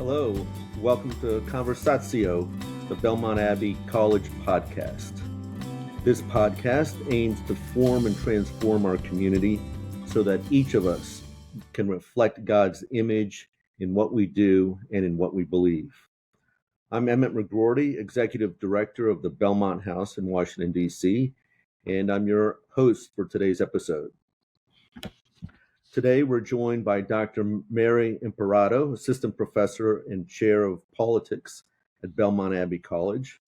Hello, welcome to Conversatio, the Belmont Abbey College podcast. This podcast aims to form and transform our community so that each of us can reflect God's image in what we do and in what we believe. I'm Emmett McGroarty, Executive Director of the Belmont House in Washington, D.C., and I'm your host for today's episode. Today, we're joined by Dr. Mary Imparato, Assistant Professor and Chair of Politics at Belmont Abbey College,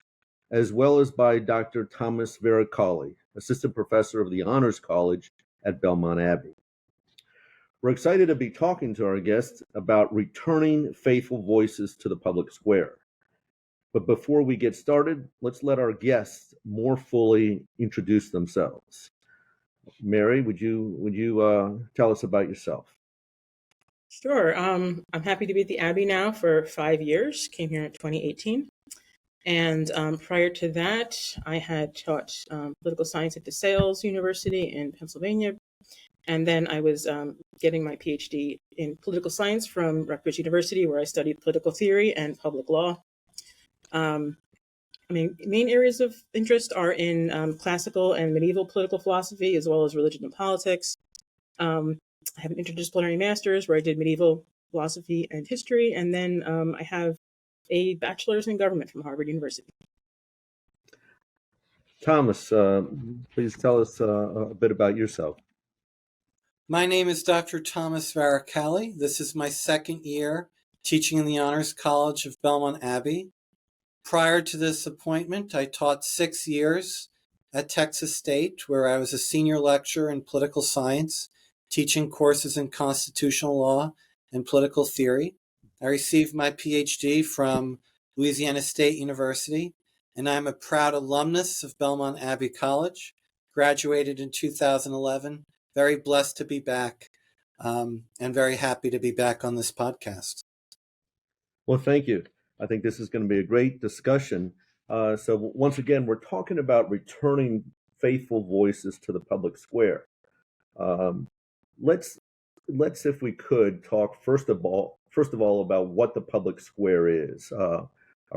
as well as by Dr. Thomas Varacalli, Assistant Professor of the Honors College at Belmont Abbey. We're excited to be talking to our guests about returning faithful voices to the public square. But before we get started, let's let our guests more fully introduce themselves. Mary, would you tell us about yourself? Sure. I'm happy to be at the Abbey now for 5 years. Came here in 2018. And prior to that, I had taught political science at DeSales University in Pennsylvania. And then I was getting my PhD in political science from Rutgers University, where I studied political theory and public law. Main areas of interest are in classical and medieval political philosophy, as well as religion and politics. I have an interdisciplinary master's where I did medieval philosophy and history, and then I have a bachelor's in government from Harvard University. Thomas, please tell us a bit about yourself. My name is Dr. Thomas Varacalli. This is my second year teaching in the Honors College of Belmont Abbey. Prior to this appointment, I taught 6 years at Texas State, where I was a senior lecturer in political science, teaching courses in constitutional law and political theory. I received my PhD from Louisiana State University, and I'm a proud alumnus of Belmont Abbey College, graduated in 2011. Very blessed to be back, and very happy to be back on this podcast. Well, thank you. I think this is going to be a great discussion. So once again, we're talking about returning faithful voices to the public square. Let's, if we could, talk first of all about what the public square is. Are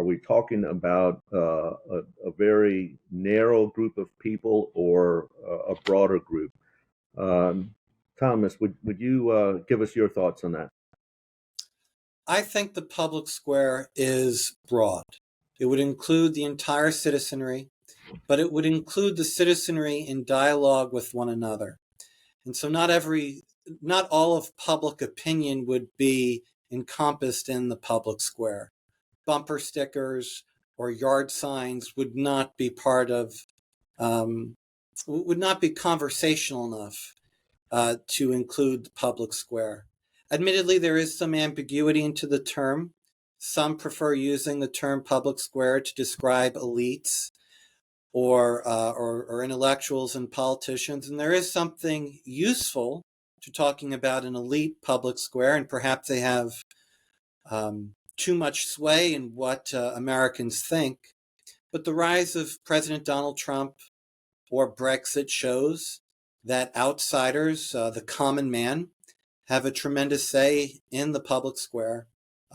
we talking about a very narrow group of people or a broader group? Thomas, would you give us your thoughts on that? I think the public square is broad. It would include the entire citizenry, but it would include the citizenry in dialogue with one another. And so not all of public opinion would be encompassed in the public square. Bumper stickers or yard signs would not be would not be conversational enough to include the public square. Admittedly, there is some ambiguity into the term. Some prefer using the term public square to describe elites or intellectuals and politicians. And there is something useful to talking about an elite public square, and perhaps they have too much sway in what Americans think. But the rise of President Donald Trump or Brexit shows that outsiders, the common man, have a tremendous say in the public square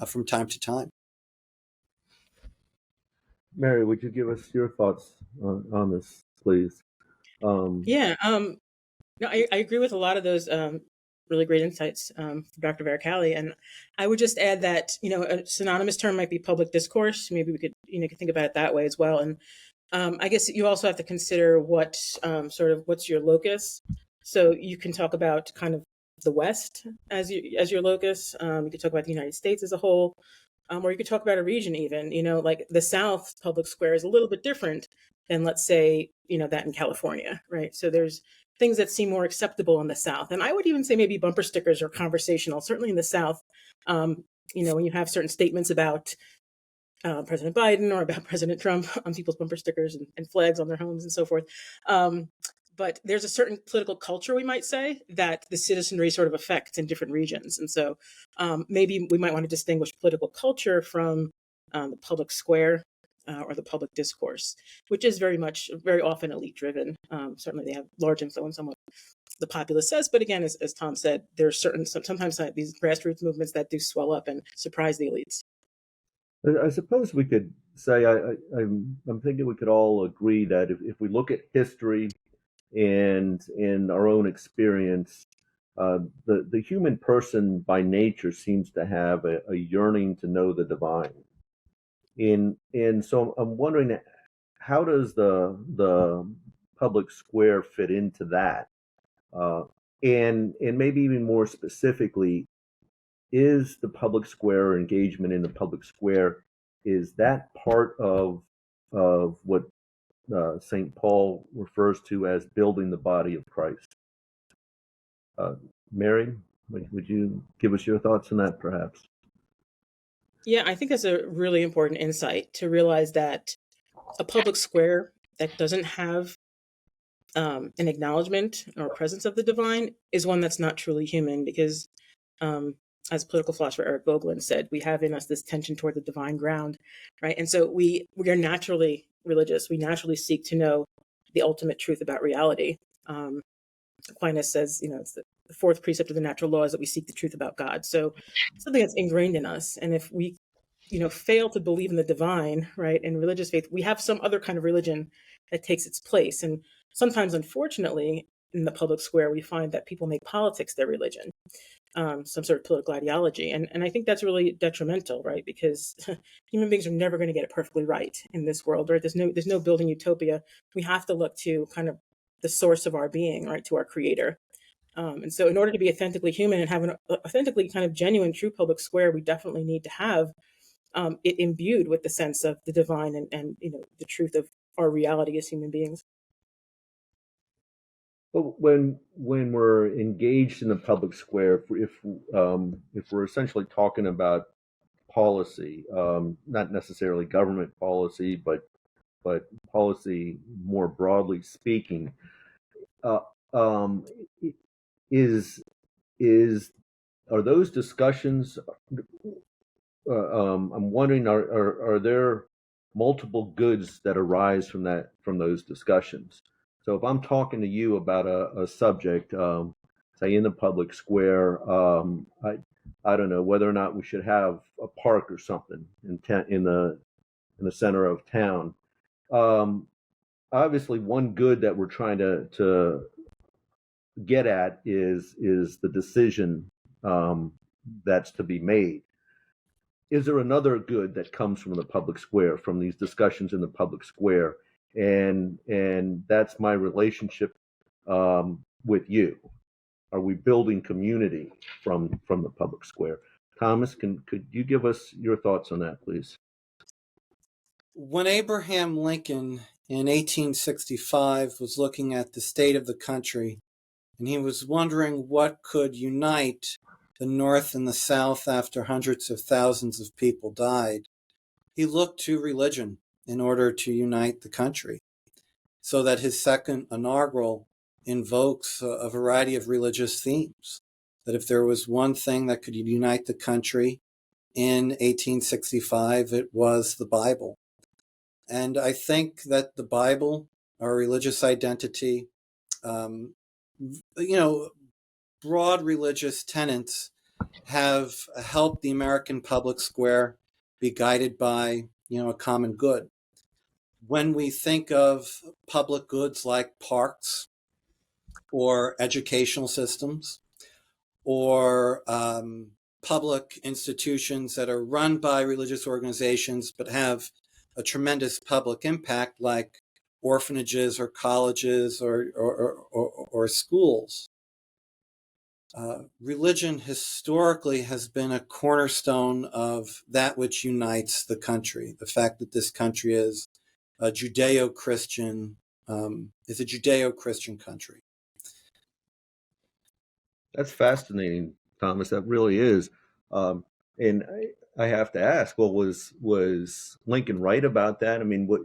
from time to time. Mary, would you give us your thoughts on this, please? I agree with a lot of those really great insights from Dr. Varacalli, and I would just add that a synonymous term might be public discourse. Maybe we could could think about it that way as well. And I guess you also have to consider what's your locus. So you can talk about kind of the West as your locus. You could talk about the United States as a whole, or you could talk about a region even. Like the South public square is a little bit different than, let's say, that in California, right? So there's things that seem more acceptable in the South, and I would even say maybe bumper stickers are conversational. Certainly in the South, when you have certain statements about President Biden or about President Trump on people's bumper stickers and flags on their homes and so forth. But there's a certain political culture, we might say, that the citizenry sort of affects in different regions. And so maybe we might want to distinguish political culture from the public square or the public discourse, which is very often elite driven. Certainly they have large influence on what the populace says. But again, as Tom said, there's sometimes these grassroots movements that do swell up and surprise the elites. I suppose we could say I'm thinking we could all agree that if we look at history and in our own experience, the human person by nature seems to have a yearning to know the divine. And so I'm wondering, how does the public square fit into that? Uh, and maybe even more specifically, is the public square or engagement in the public square, is that part of what St. Paul refers to as building the body of Christ? Uh, Mary, would you give us your thoughts on that, perhaps? Yeah, I think that's a really important insight to realize that a public square that doesn't have an acknowledgement or presence of the divine is one that's not truly human because, um, as political philosopher Eric Voegelin said, we have in us this tension toward the divine ground, right? And so we are naturally religious. We naturally seek to know the ultimate truth about reality. Um, Aquinas says, it's the fourth precept of the natural law is that we seek the truth about God. So something that's ingrained in us. And if we, fail to believe in the divine, right, in religious faith, we have some other kind of religion that takes its place. And sometimes, unfortunately, in the public square, we find that people make politics their religion, some sort of political ideology. And I think that's really detrimental, right? Because human beings are never going to get it perfectly right in this world, right? There's no building utopia. We have to look to kind of the source of our being, right, to our creator. And so in order to be authentically human and have an authentically kind of genuine, true public square, we definitely need to have it imbued with the sense of the divine and the truth of our reality as human beings. But when we're engaged in the public square, if we're essentially talking about policy, not necessarily government policy, but policy more broadly speaking, uh, um, is is are those discussions? I'm wondering, are there multiple goods that arise from those discussions? So if I'm talking to you about a subject, say in the public square, I don't know whether or not we should have a park or something in the center of town. Um, Obviously, one good that we're trying to get at is the decision that's to be made. Is there another good that comes from the public square, from these discussions in the public square? And that's my relationship with you. Are we building community from the public square? Thomas, could you give us your thoughts on that, please? When Abraham Lincoln in 1865 was looking at the state of the country, and he was wondering what could unite the North and the South after hundreds of thousands of people died, he looked to religion in order to unite the country, so that his second inaugural invokes a variety of religious themes. That if there was one thing that could unite the country in 1865, it was the Bible. And I think that the Bible, our religious identity, um, broad religious tenets have helped the American public square be guided by, a common good. When we think of public goods like parks or educational systems or public institutions that are run by religious organizations but have a tremendous public impact, like orphanages or colleges or schools. Religion historically has been a cornerstone of that which unites the country. The fact that this country is a Judeo-Christian country. That's fascinating, Thomas. That really is. And I have to ask, well, was Lincoln right about that? I mean, what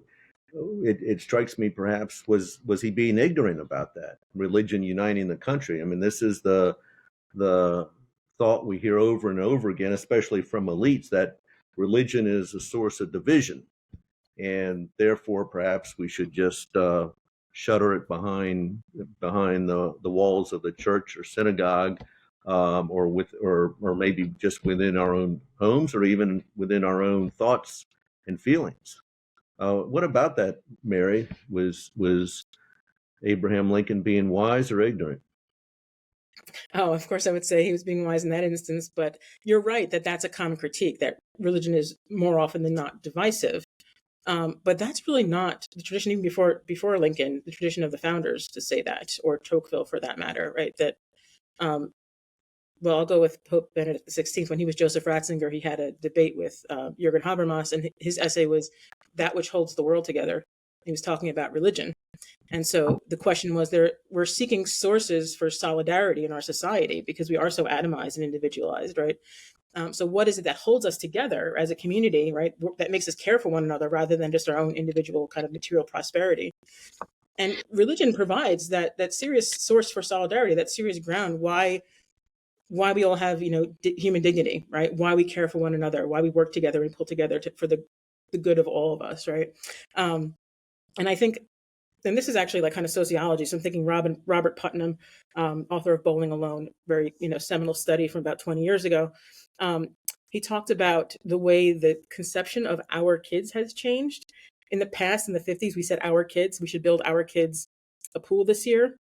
it strikes me, perhaps was he being ignorant about that religion uniting the country? I mean, this is the thought we hear over and over again, especially from elites, that religion is a source of division, and therefore perhaps we should just shutter it behind the walls of the church or synagogue, or maybe just within our own homes, or even within our own thoughts and feelings. What about that, Mary? Was Abraham Lincoln being wise or ignorant? Oh, of course, I would say he was being wise in that instance, but you're right that that's a common critique, that religion is more often than not divisive. But that's really not the tradition, even before Lincoln, the tradition of the founders to say that, or Tocqueville for that matter, right? That um, well, I'll go with Pope Benedict XVI. When he was Joseph Ratzinger, he had a debate with Jürgen Habermas, and his essay was "That Which Holds the World Together." He was talking about religion, and so the question was: we're seeking sources for solidarity in our society because we are so atomized and individualized, right? So what is it that holds us together as a community, right? That makes us care for one another rather than just our own individual kind of material prosperity. And religion provides that serious source for solidarity, that serious ground. Why we all have human dignity, right? Why we care for one another, why we work together and pull together for the good of all of us, right? And I think, and this is actually like kind of sociology. So I'm thinking Robert Putnam, author of Bowling Alone, very seminal study from about 20 years ago. He talked about the way the conception of our kids has changed. In the past, in the 50s, we said our kids, we should build our kids a pool this year.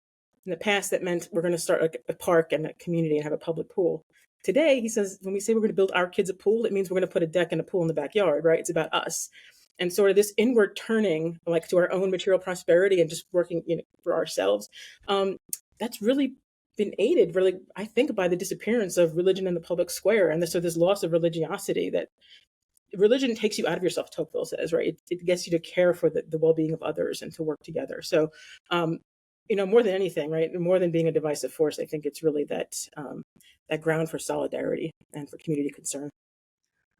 In the past, that meant we're going to start a park and a community and have a public pool. Today, he says, when we say we're going to build our kids a pool, it means we're going to put a deck and a pool in the backyard, right? It's about us. And sort of this inward turning, like to our own material prosperity and just working, for ourselves. That's really been aided, really, I think, by the disappearance of religion in the public square, and so this loss of religiosity. That religion takes you out of yourself, Tocqueville says, right? It gets you to care for the well-being of others and to work together. So, more than anything, right? More than being a divisive force, I think it's really that ground for solidarity and for community concern.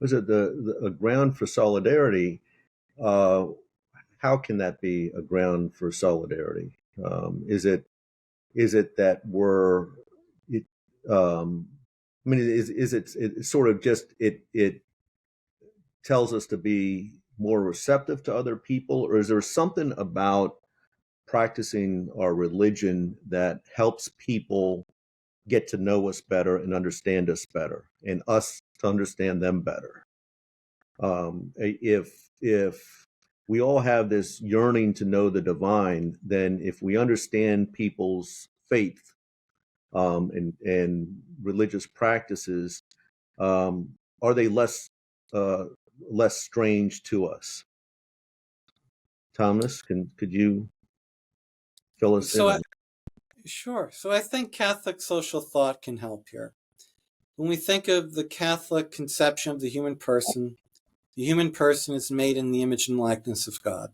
Was it a ground for solidarity? How can that be a ground for solidarity? Is it that we're it, I mean, is it sort of just it tells us to be more receptive to other people, or is there something about practicing our religion that helps people get to know us better and understand us better, and us to understand them better? If we all have this yearning to know the divine, then if we understand people's faith and religious practices, are they less strange to us? Thomas, could you fill us in? Sure. So I think Catholic social thought can help here. When we think of the Catholic conception of the human person is made in the image and likeness of God.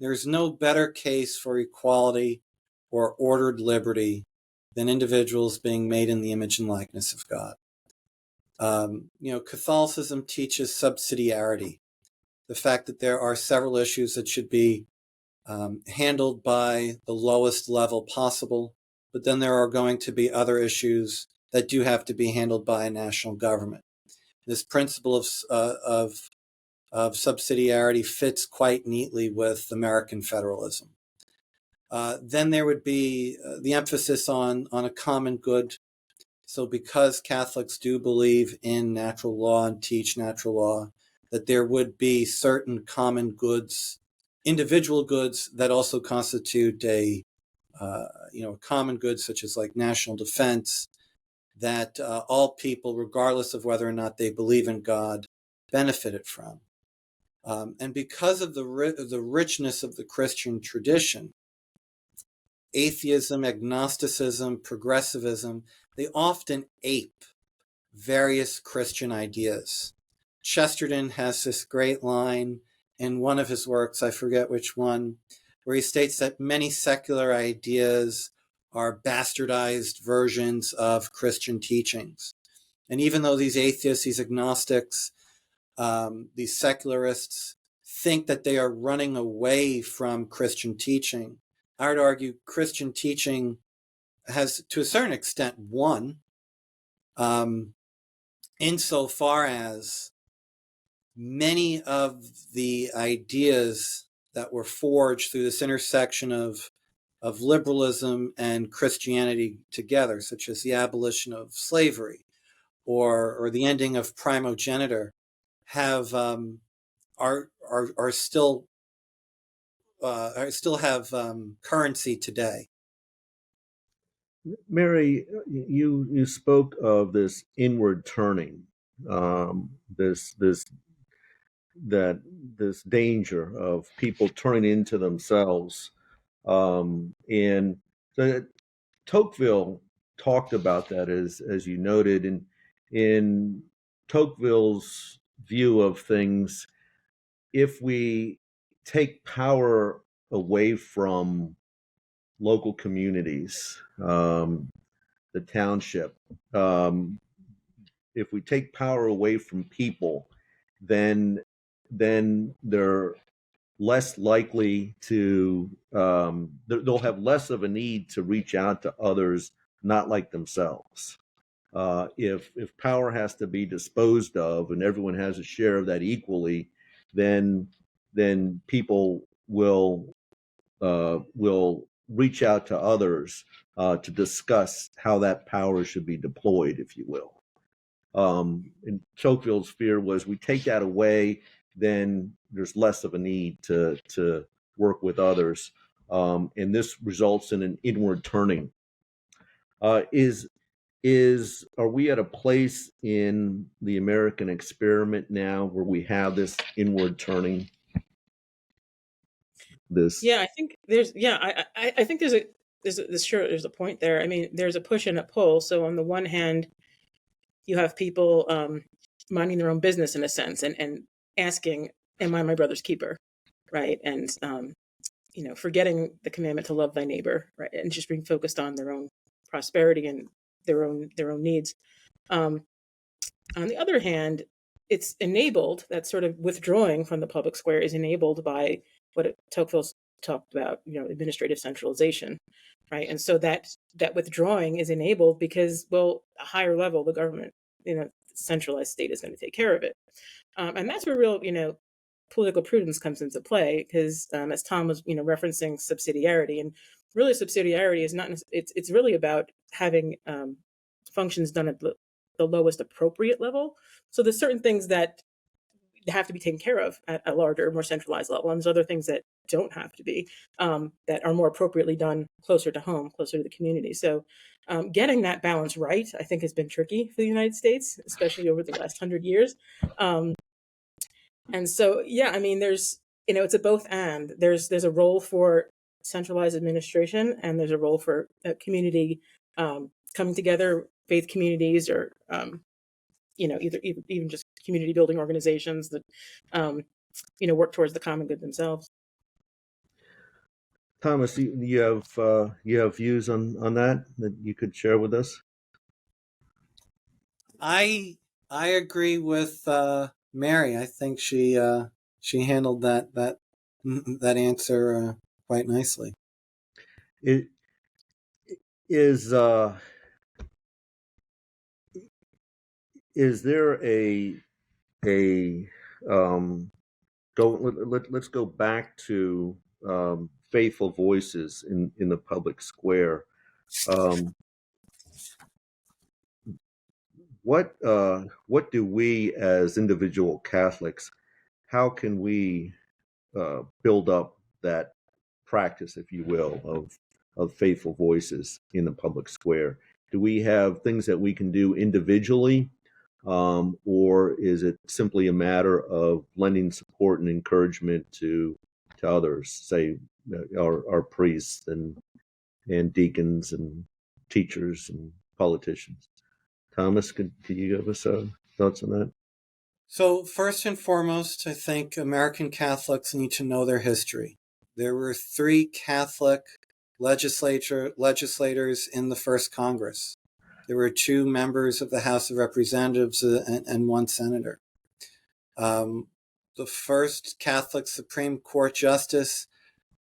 There is no better case for equality or ordered liberty than individuals being made in the image and likeness of God. Catholicism teaches subsidiarity, the fact that there are several issues that should be handled by the lowest level possible, but then there are going to be other issues that do have to be handled by a national government. This principle of subsidiarity fits quite neatly with American federalism. Then there would be the emphasis on a common good. So because Catholics do believe in natural law and teach natural law, that there would be certain common goods, individual goods that also constitute a common good, such as like national defense, that all people, regardless of whether or not they believe in God, benefited from. And because of the richness of the Christian tradition, atheism, agnosticism, progressivism, they often ape various Christian ideas. Chesterton has this great line in one of his works, I forget which one, where he states that many secular ideas are bastardized versions of Christian teachings. And even though these atheists, these agnostics, these secularists think that they are running away from Christian teaching, I would argue Christian teaching has, to a certain extent, won, insofar as many of the ideas that were forged through this intersection of of liberalism and Christianity together, such as the abolition of slavery or the ending of primogeniture, have are still have currency today. Mary, you spoke of this inward turning, this this danger of people turning into themselves, and so Tocqueville talked about that, as you noted, in Tocqueville's view of things. If we take power away from local communities, the township, if we take power away from people, then they're less likely to they'll have less of a need to reach out to others not like themselves. If power has to be disposed of and everyone has a share of that equally, then people will reach out to others to discuss how that power should be deployed, if you will. And Tocqueville's fear was we take that away, then there's less of a need to work with others, and this results in an inward turning. Are we at a place in the American experiment now where we have this inward turning? I think there's I think there's a point there. I mean, there's a push and a pull. So on the one hand, you have people minding their own business in a sense and asking, am I my brother's keeper? Right. And forgetting the commandment to love thy neighbor, right, and just being focused on their own prosperity and their own needs. On the other hand, it's enabled, that sort of withdrawing from the public square is enabled by what Tocqueville talked about, administrative centralization, right? And so that withdrawing is enabled because, well, a higher level, the government, centralized state is going to take care of it. And that's where real, political prudence comes into play, because as Tom was, referencing subsidiarity, and really subsidiarity is not, it's really about having functions done at the lowest appropriate level. So there's certain things that have to be taken care of at a larger, more centralized level, and there's other things that don't have to be, that are more appropriately done closer to home, closer to the community. So getting that balance right, I think, has been tricky for the United States, especially over the last 100 years. And so, I mean, there's, it's a both and. There's a role for centralized administration, and there's a role for community coming together, faith communities, or either even just community building organizations that work towards the common good themselves. Thomas, you have views on that you could share with us? I agree with Mary. I think she handled that answer quite nicely. It is there let's go back to faithful voices in the public square. What do we as individual Catholics, how can we build up that practice, if you will, of faithful voices in the public square? Do we have things that we can do individually, or is it simply a matter of lending support and encouragement to others, say our priests and deacons and teachers and politicians? Thomas, could you give us thoughts on that? So first and foremost, I think American Catholics need to know their history. There were 3 Catholic legislators in the first Congress. There were 2 members of the House of Representatives and 1 senator. The first Catholic Supreme Court justice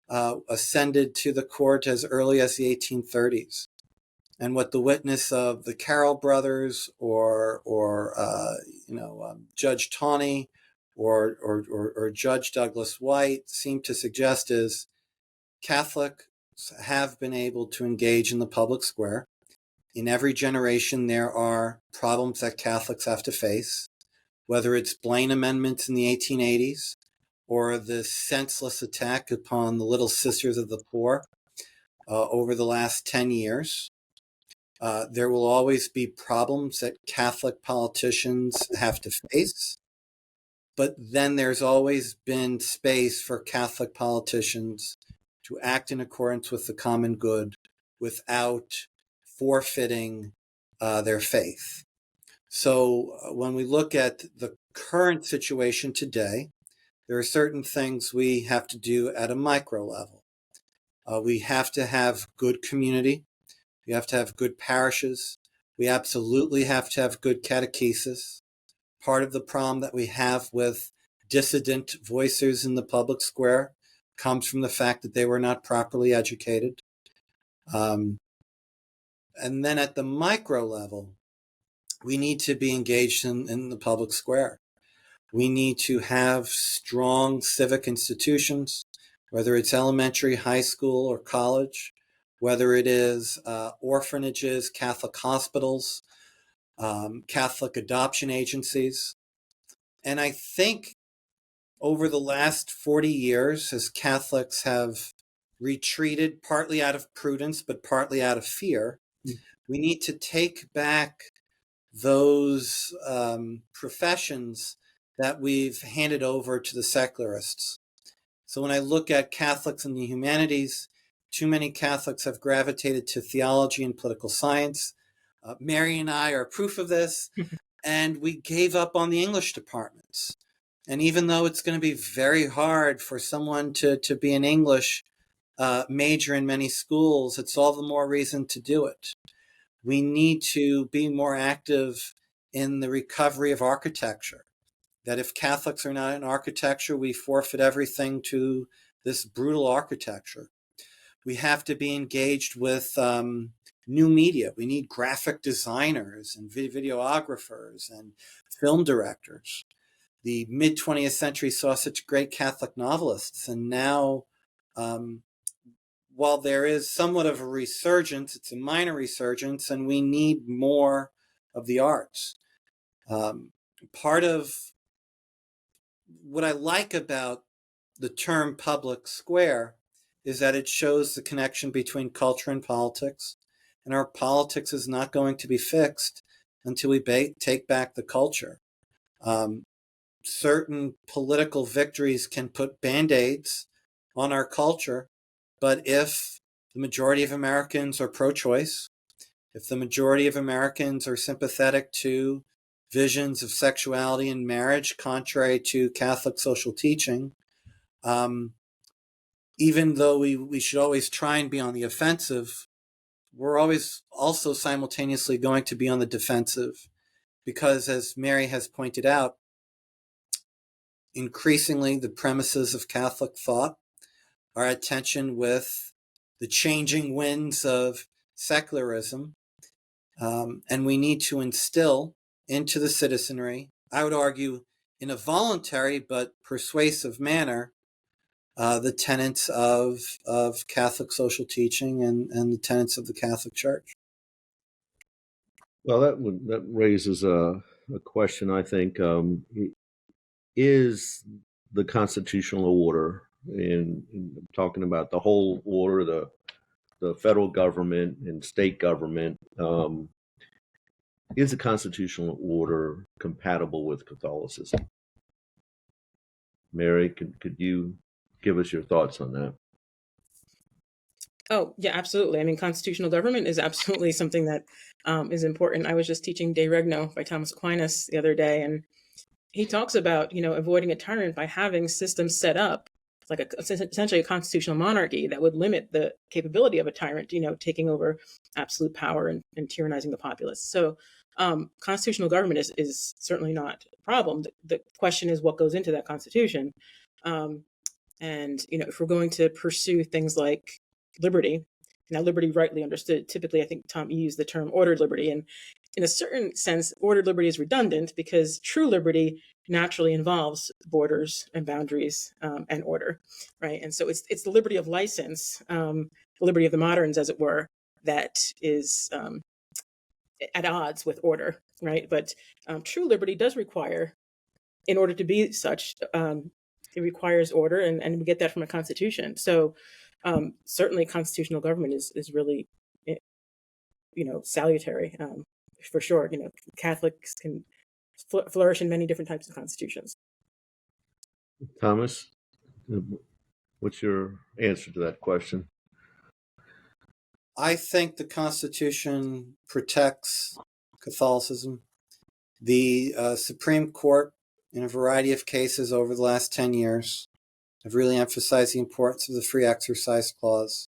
ascended to the court as early as the 1830s. And what the witness of the Carroll brothers or Judge Tawney or Judge Douglas White seem to suggest is Catholic have been able to engage in the public square. In every generation, there are problems that Catholics have to face, whether it's Blaine amendments in the 1880s or the senseless attack upon the Little Sisters of the Poor over the last 10 years. There will always be problems that Catholic politicians have to face, but then there's always been space for Catholic politicians to act in accordance with the common good without forfeiting their faith. So when we look at the current situation today, there are certain things we have to do at a micro level. We have to have good community. We have to have good parishes. We absolutely have to have good catechesis. Part of the problem that we have with dissident voices in the public square comes from the fact that they were not properly educated. And then at the micro level, we need to be engaged in the public square. We need to have strong civic institutions, whether it's elementary, high school, or college, whether it is orphanages, Catholic hospitals, Catholic adoption agencies. And I think over the last 40 years, as Catholics have retreated, partly out of prudence, but partly out of fear, we need to take back those professions that we've handed over to the secularists. So when I look at Catholics in the humanities, too many Catholics have gravitated to theology and political science. Mary and I are proof of this. And we gave up on the English departments. And even though it's going to be very hard for someone to be an English major in many schools, it's all the more reason to do it. We need to be more active in the recovery of architecture. That if Catholics are not in architecture, we forfeit everything to this brutal architecture. We have to be engaged with new media. We need graphic designers and videographers and film directors. The mid-20th century saw such great Catholic novelists, and now, while there is somewhat of a resurgence, it's a minor resurgence, and we need more of the arts. Part of what I like about the term public square is that it shows the connection between culture and politics. And our politics is not going to be fixed until we take back the culture. Certain political victories can put Band-Aids on our culture, but if the majority of Americans are pro-choice, if the majority of Americans are sympathetic to visions of sexuality and marriage contrary to Catholic social teaching, even though we should always try and be on the offensive, we're always also simultaneously going to be on the defensive because, as Mary has pointed out, increasingly the premises of Catholic thought are at tension with the changing winds of secularism, and we need to instill into the citizenry, I would argue in a voluntary but persuasive manner, the tenets of Catholic social teaching and the tenets of the Catholic Church. Well, that raises a question, I think. Is the constitutional order, in talking about the whole order, the federal government and state government, is the constitutional order compatible with Catholicism? Mary, could you give us your thoughts on that? Oh, yeah, absolutely. I mean, constitutional government is absolutely something that is important. I was just teaching De Regno by Thomas Aquinas the other day, and he talks about, avoiding a tyrant by having systems set up, like essentially a constitutional monarchy that would limit the capability of a tyrant, taking over absolute power and tyrannizing the populace. So constitutional government is certainly not a problem. The question is what goes into that constitution. And, if we're going to pursue things like liberty, now liberty rightly understood, typically, I think, Tom, you used the term ordered liberty. And in a certain sense, ordered liberty is redundant because true liberty naturally involves borders and boundaries and order, right? And so it's the liberty of license liberty of the moderns, as it were, that is at odds with order, right? But true liberty does require, in order to be such, it requires order, and we get that from a constitution. So certainly constitutional government is really, salutary, for sure. Catholics can flourish in many different types of constitutions. Thomas, what's your answer to that question? I think the Constitution protects Catholicism. The Supreme Court, in a variety of cases over the last 10 years, have really emphasized the importance of the Free Exercise Clause.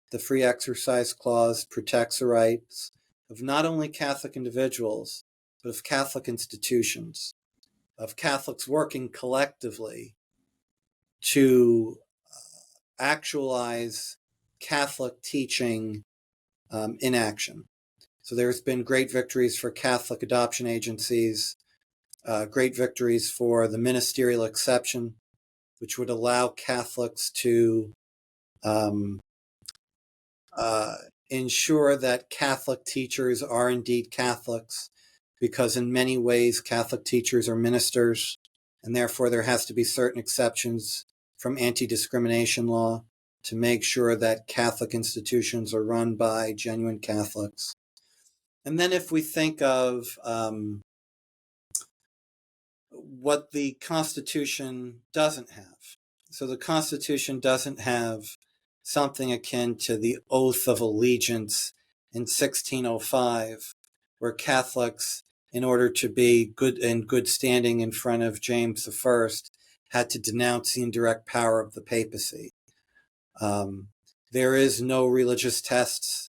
The Free Exercise Clause protects the rights of not only Catholic individuals, but of Catholic institutions, of Catholics working collectively to actualize Catholic teaching in action. So there's been great victories for Catholic adoption agencies, great victories for the ministerial exception, which would allow Catholics to ensure that Catholic teachers are indeed Catholics, because in many ways Catholic teachers are ministers, and therefore there has to be certain exceptions from anti-discrimination law to make sure that Catholic institutions are run by genuine Catholics. And then if we think of what the Constitution doesn't have. So the Constitution doesn't have something akin to the Oath of Allegiance in 1605, where Catholics, in order to be in good standing in front of James I, had to denounce the indirect power of the papacy. There is no religious tests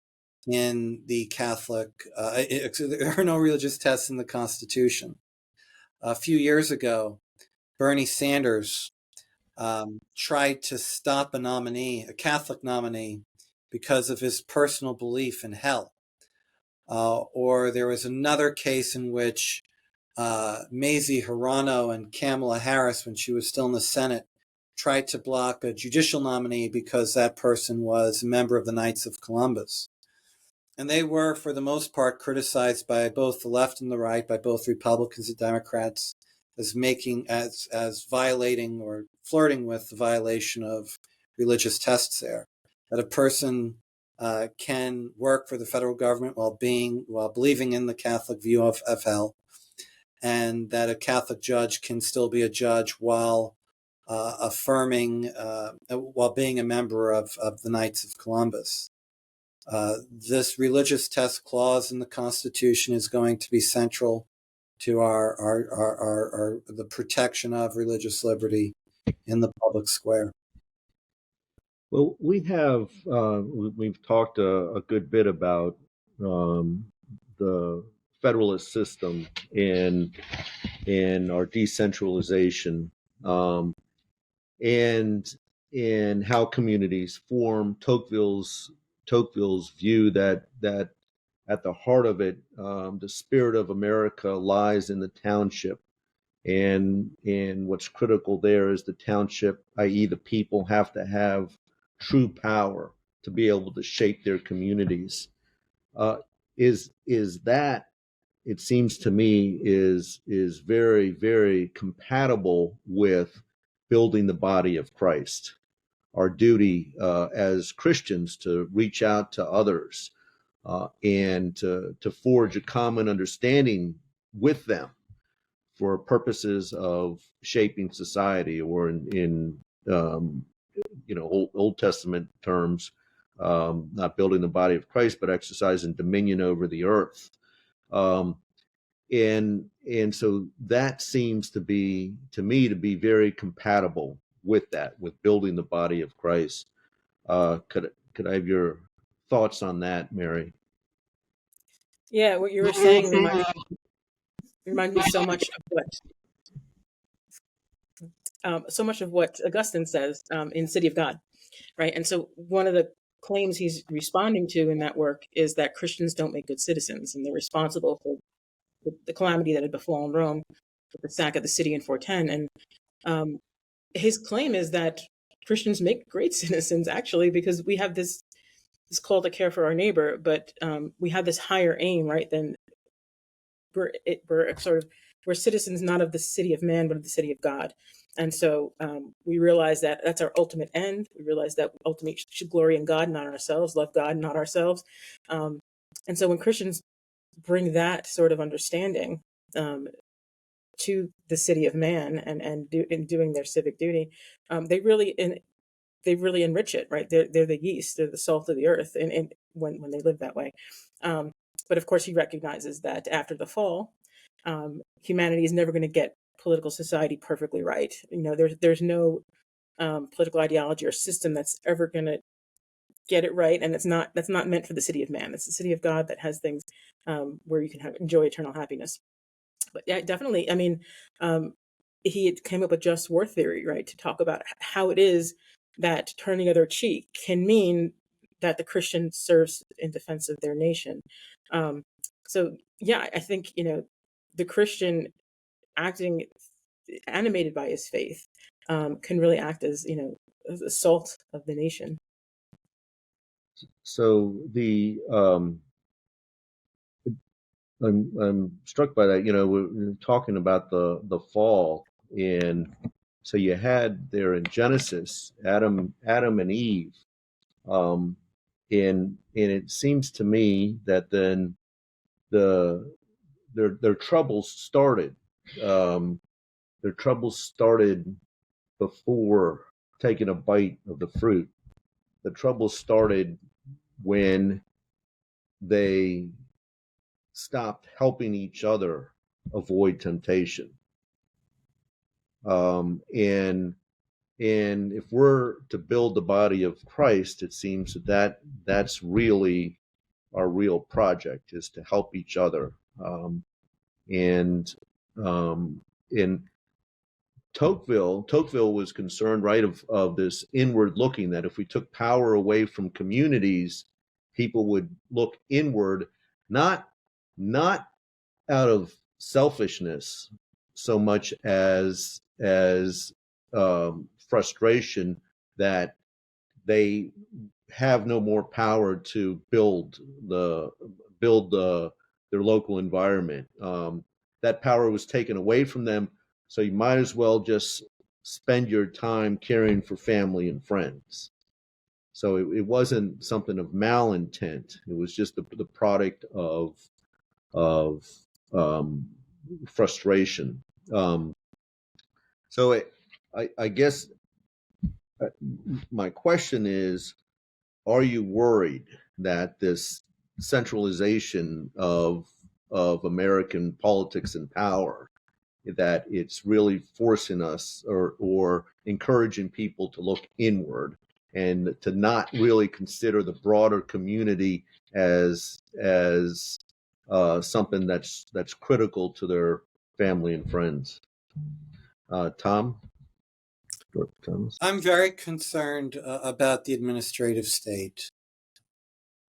in the Catholic, there are no religious tests in the Constitution. A few years ago, Bernie Sanders tried to stop a Catholic nominee, because of his personal belief in hell. Or there was another case in which Mazie Hirono and Kamala Harris, when she was still in the Senate, tried to block a judicial nominee because that person was a member of the Knights of Columbus. And they were, for the most part, criticized by both the left and the right, by both Republicans and Democrats, as violating or flirting with the violation of religious tests there. That a person can work for the federal government while believing in the Catholic view of hell, and that a Catholic judge can still be a judge while while being a member of the Knights of Columbus. This religious test clause in the Constitution is going to be central to the protection of religious liberty in the public square. Well, we've talked a good bit about the federalist system and our decentralization, and how communities form. Tocqueville's view that at the heart of it, the spirit of America lies in the township, and what's critical there is the township, i.e., the people, have to have true power to be able to shape their communities. Is that, it seems to me, is very, very compatible with building the body of Christ. Our duty as Christians to reach out to others and to forge a common understanding with them for purposes of shaping society, or in Old Testament terms, not building the body of Christ, but exercising dominion over the earth. And so that seems to me to be very compatible with that, with building the body of Christ. Could I have your thoughts on that, Mary? Yeah, what you were saying reminds me so much of what Augustine says in City of God, right? And so one of the claims he's responding to in that work is that Christians don't make good citizens, and they're responsible for the calamity that had befallen Rome with the sack of the city in 410. And his claim is that Christians make great citizens, actually, because we have this this call to care for our neighbor, but we have this higher aim, right? Than we're sort of we're citizens not of the city of man, but of the city of God. And so we realize that that's our ultimate end. We realize that ultimately should glory in God, not ourselves, love God, not ourselves. And so when Christians bring that sort of understanding to the city of man and in doing their civic duty, they really enrich it, right? They're the yeast, they're the salt of the earth, and when they live that way. But of course, he recognizes that after the fall, humanity is never going to get political society perfectly right. There's no political ideology or system that's ever going to get it right, and that's not meant for the city of man. It's the city of God that has things where you can enjoy eternal happiness. But yeah, definitely. I mean, he came up with just war theory, right, to talk about how it is that turning the other cheek can mean that the Christian serves in defense of their nation. So yeah, I think the Christian acting animated by his faith can really act as as the salt of the nation. So I'm struck by that. We're talking about the fall, and so you had there in Genesis Adam and Eve, and it seems to me that then their troubles started. Their troubles started before taking a bite of the fruit. The troubles started when they stopped helping each other avoid temptation. And if we're to build the body of Christ, it seems that's really our real project, is to help each other. And in Tocqueville was concerned, right, of this inward looking, that if we took power away from communities, people would look inward, not out of selfishness so much as frustration that they have no more power to build their local environment. That power was taken away from them, so you might as well just spend your time caring for family and friends. So it wasn't something of malintent. It was just the product of frustration. So I guess my question is, are you worried that this centralization of American politics and power, that it's really forcing us or encouraging people to look inward and to not really consider the broader community as something that's critical to their family and friends? Tom? Thomas? I'm very concerned about the administrative state.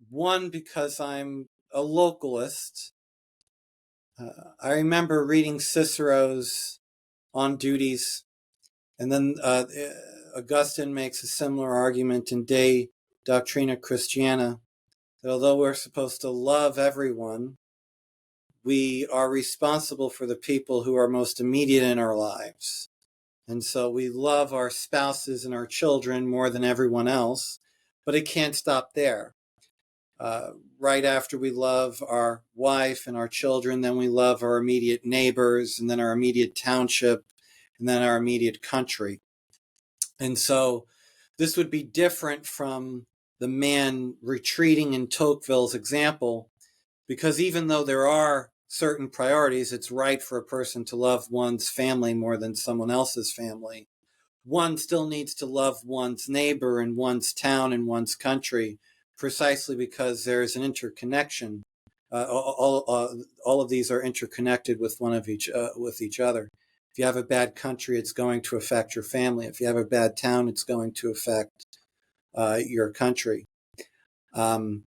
One, because I'm a localist. I remember reading Cicero's On Duties, and then Augustine makes a similar argument in De Doctrina Christiana, that although we're supposed to love everyone, we are responsible for the people who are most immediate in our lives. And so we love our spouses and our children more than everyone else, but it can't stop there. Right after we love our wife and our children, then we love our immediate neighbors, and then our immediate township, and then our immediate country. And so this would be different from the man retreating in Tocqueville's example, because even though there are certain priorities, it's right for a person to love one's family more than someone else's family. One still needs to love one's neighbor and one's town and one's country, precisely because there is an interconnection. All of these are interconnected with with each other. If you have a bad country, it's going to affect your family. If you have a bad town, it's going to affect your country. Or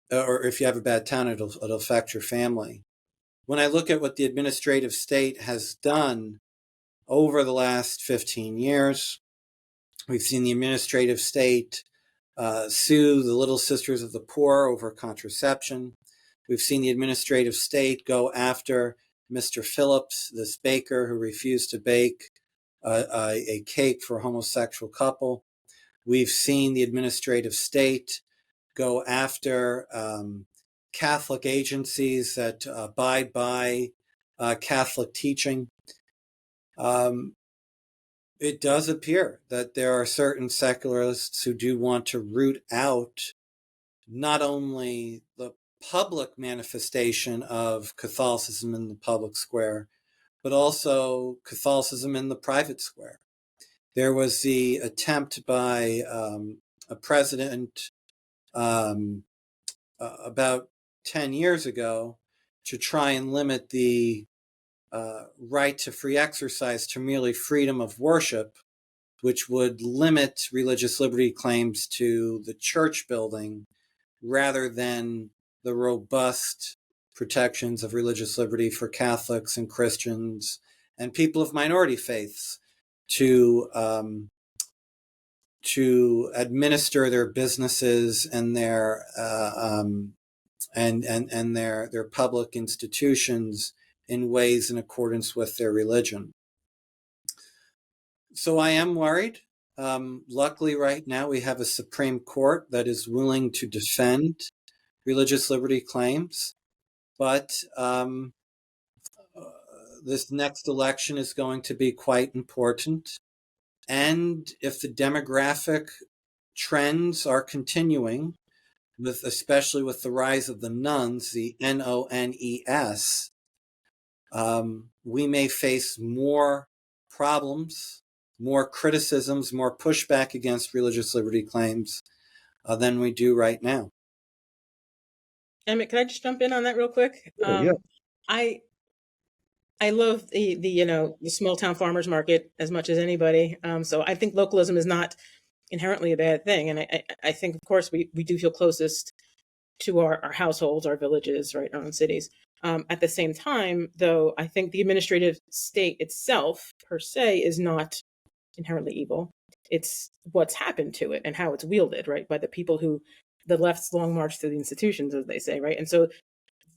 if you have a bad town, it'll affect your family. When I look at what the administrative state has done over the last 15 years, we've seen the administrative state sue the Little Sisters of the Poor over contraception. We've seen the administrative state go after Mr. Phillips, this baker who refused to bake a cake for a homosexual couple. We've seen the administrative state go after Catholic agencies that abide by Catholic teaching. It does appear that there are certain secularists who do want to root out not only the public manifestation of Catholicism in the public square, but also Catholicism in the private square. There was the attempt by a president about 10 years ago to try and limit the right to free exercise to merely freedom of worship, which would limit religious liberty claims to the church building rather than the robust protections of religious liberty for Catholics and Christians and people of minority faiths to administer their businesses and their their public institutions in ways in accordance with their religion. So I am worried. Luckily, right now, we have a Supreme Court that is willing to defend religious liberty claims. But this next election is going to be quite important. And if the demographic trends are continuing, especially with the rise of the nuns, the NONES, we may face more problems, more criticisms, more pushback against religious liberty claims than we do right now. Emmett, can I just jump in on that real quick? Yeah. I love the small town farmers market as much as anybody. So I think localism is not inherently a bad thing, and I think, of course, we do feel closest to our households, our villages, right, our own cities. At the same time, though, I think the administrative state itself, per se, is not inherently evil. It's what's happened to it and how it's wielded, right, by the people who, the left's long march through the institutions, as they say, right? And so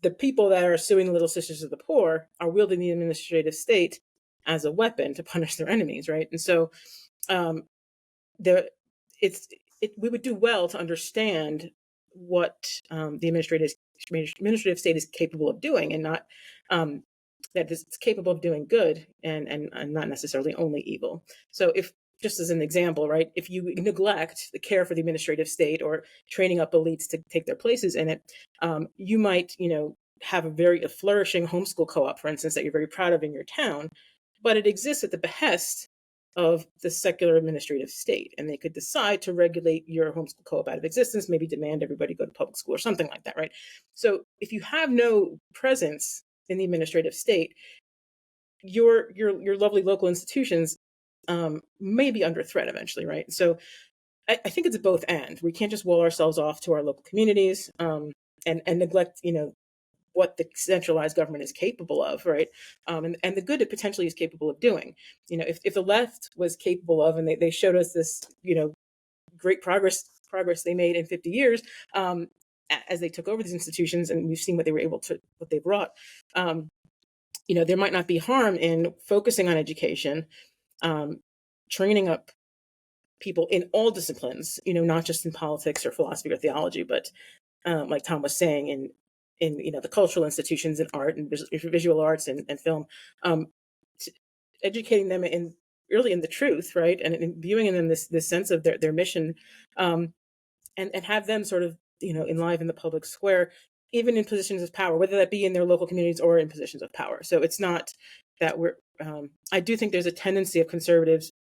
the people that are suing the Little Sisters of the Poor are wielding the administrative state as a weapon to punish their enemies, right? And so we would do well to understand what the administrative state is capable of doing, and not that it's capable of doing good and not necessarily only evil. So if, just as an example, right, if you neglect the care for the administrative state or training up elites to take their places in it, you might, have a flourishing homeschool co-op, for instance, that you're very proud of in your town, but it exists at the behest of the secular administrative state, and they could decide to regulate your homeschool co-op out of existence, maybe demand everybody go to public school or something like that, right? So if you have no presence in the administrative state, your lovely local institutions may be under threat eventually, right? So I think it's a both and. We can't just wall ourselves off to our local communities and neglect, what the centralized government is capable of, right? And the good it potentially is capable of doing. If the left was capable of, and they showed us this, great progress they made in 50 years as they took over these institutions, and we've seen what they brought. There might not be harm in focusing on education, training up people in all disciplines, not just in politics or philosophy or theology, but like Tom was saying, in the cultural institutions and art and visual arts and film, educating them really in the truth, right, and imbuing in them this sense of their mission, and have them sort of enliven the public square, even in positions of power, whether that be in their local communities or in positions of power. So it's not that I do think there's a tendency of conservatives,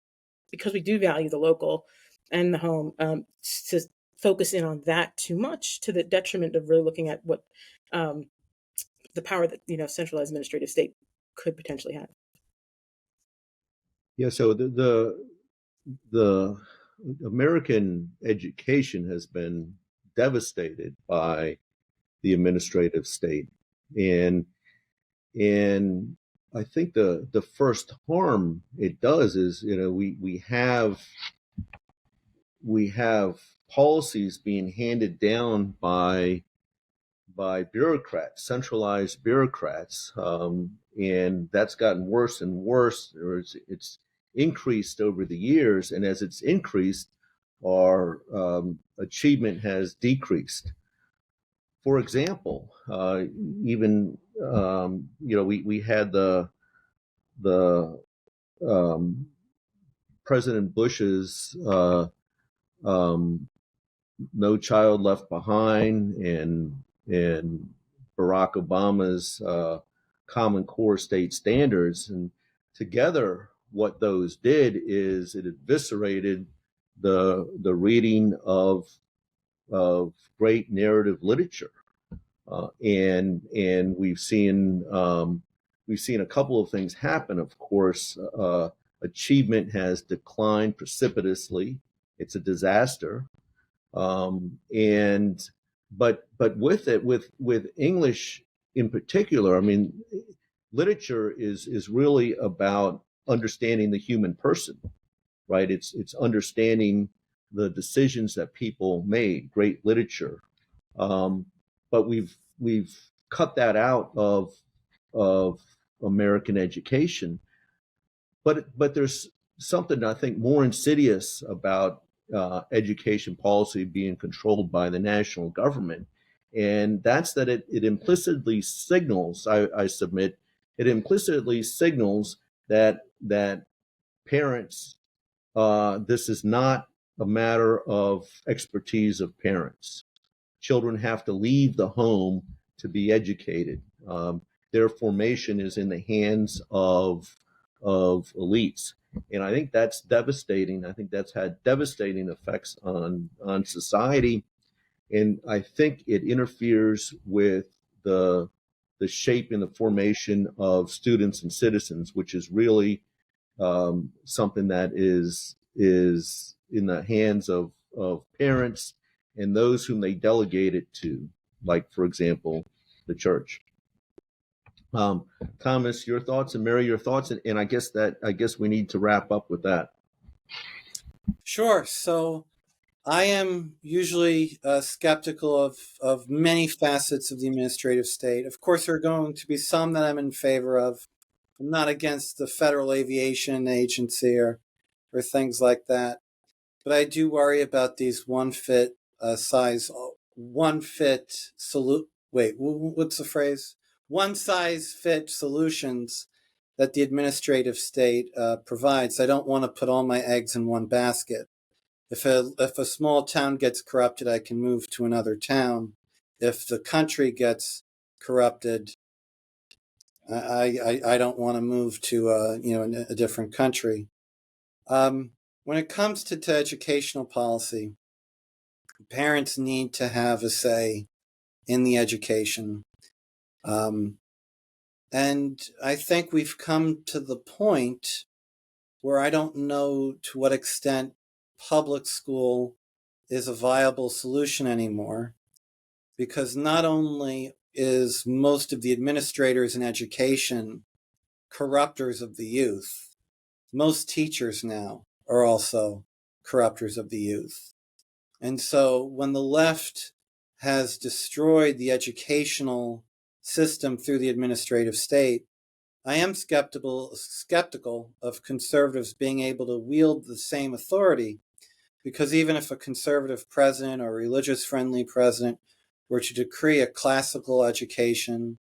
because we do value the local and the home, to focus in on that too much, to the detriment of really looking at what the power that centralized administrative state could potentially have. Yeah. So the American education has been devastated by the administrative state, and I think the first harm it does is we have policies being handed down by bureaucrats, centralized bureaucrats, and that's gotten worse and worse. Or it's increased over the years, and as it's increased, our achievement has decreased. For example, even we had the President Bush's No Child Left Behind and Barack Obama's Common Core state standards, and together what those did is it eviscerated the reading of great narrative literature, and we've seen a couple of things happen. Of course, achievement has declined precipitously. It's a disaster. And but with it, with English in particular, I mean, literature is really about understanding the human person, right? It's understanding the decisions that people made. Great literature, but we've cut that out of American education. But there's something I think more insidious about education policy being controlled by the national government, and that's that it implicitly signals. I submit it implicitly signals that parents. This is not a matter of expertise of parents. Children have to leave the home to be educated. Their formation is in the hands of elites, and I think that's devastating. I think that's had devastating effects on society, and I think it interferes with the shape and the formation of students and citizens, which is really something that is in the hands of parents and those whom they delegate it to, like, for example, the church. Thomas, your thoughts, and Mary, your thoughts, and I guess we need to wrap up with that. Sure. So I am usually skeptical of many facets of the administrative state. Of course, there are going to be some that I'm in favor of. I'm not against the Federal Aviation Agency or things like that, but I do worry about these one fit size solutions that the administrative state provides. I don't want to put all my eggs in one basket. If a small town gets corrupted, I can move to another town. If the country gets corrupted, I don't want to move to a different country. When it comes to educational policy, parents need to have a say in the education. And I think we've come to the point where I don't know to what extent public school is a viable solution anymore, because not only is most of the administrators in education corrupters of the youth, most teachers now are also corrupters of the youth. And so when the left has destroyed the educational system through the administrative state, I am skeptical of conservatives being able to wield the same authority, because even if a conservative president or religious-friendly president were to decree a classical education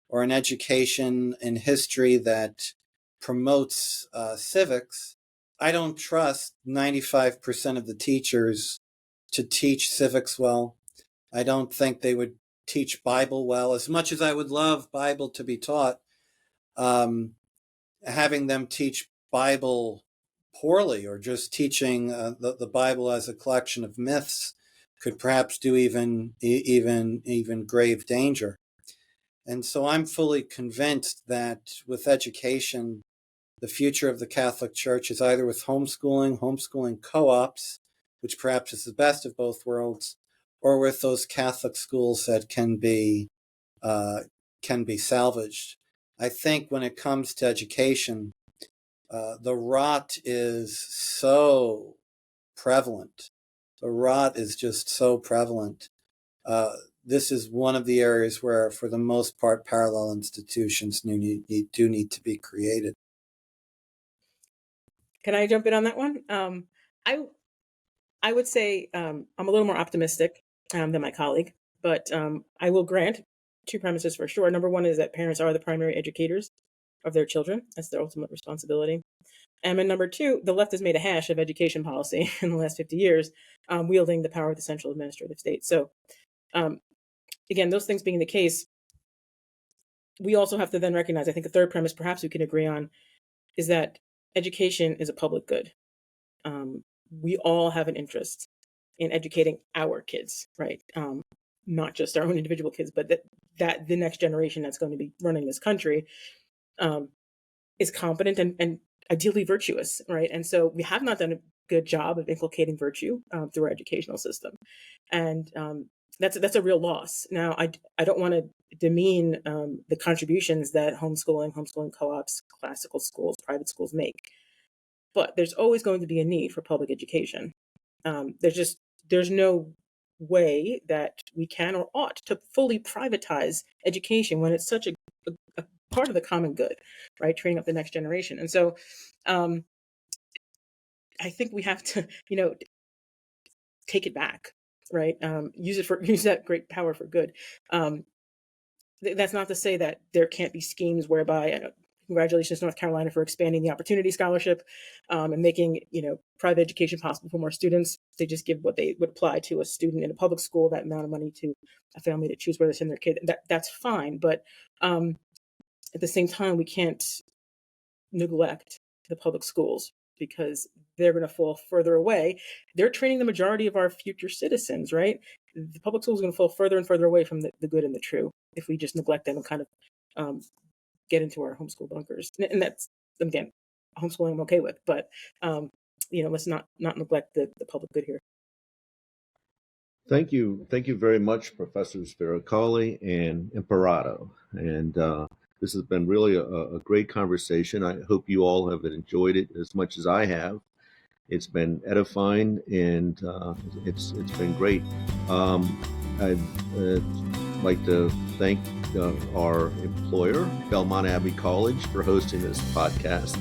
or an education in history that promotes civics, I don't trust 95% of the teachers to teach civics well. I don't think they would teach Bible well. As much as I would love Bible to be taught, having them teach Bible poorly or just teaching the Bible as a collection of myths could perhaps do even grave danger. And so I'm fully convinced that with education, the future of the Catholic Church is either with homeschooling co-ops, which perhaps is the best of both worlds, or with those Catholic schools that can be salvaged. I think when it comes to education, the rot is so prevalent the rot is just so prevalent. This is one of the areas where, for the most part, parallel institutions do need to be created. Can I jump in on that one? I would say I'm a little more optimistic than my colleague, but I will grant two premises for sure. Number one is that parents are the primary educators of their children. That's their ultimate responsibility. And then number two, the left has made a hash of education policy in the last 50 years, wielding the power of the central administrative state. So again, those things being the case, we also have to then recognize, I think a third premise perhaps we can agree on, is that education is a public good. We all have an interest in educating our kids, right? Not just our own individual kids, but that the next generation that's going to be running this country is competent and ideally virtuous, right? And so we have not done a good job of inculcating virtue through our educational system, and that's a real loss. Now, I don't want to demean the contributions that homeschooling co-ops, classical schools, private schools make, but there's always going to be a need for public education. There's no way that we can or ought to fully privatize education when it's such a part of the common good, right? Training up the next generation. And so I think we have to, take it back, right? Use that great power for good. That's not to say that there can't be schemes whereby, congratulations, North Carolina, for expanding the Opportunity Scholarship and making, private education possible for more students. They just give what they would apply to a student in a public school, that amount of money to a family to choose where to send their kid. That's fine. But at the same time, we can't neglect the public schools because they're going to fall further away. They're training the majority of our future citizens, right? The public schools are going to fall further and further away from the good and the true if we just neglect them and kind of get into our homeschool bunkers. And that's, again, homeschooling I'm okay with, but let's not neglect the public good here. Thank you very much, Professors Varacalli and Imparato. And this has been really a great conversation. I hope you all have enjoyed it as much as I have. It's been edifying, and it's been great. I'd like to thank our employer, Belmont Abbey College, for hosting this podcast,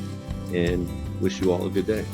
and wish you all a good day.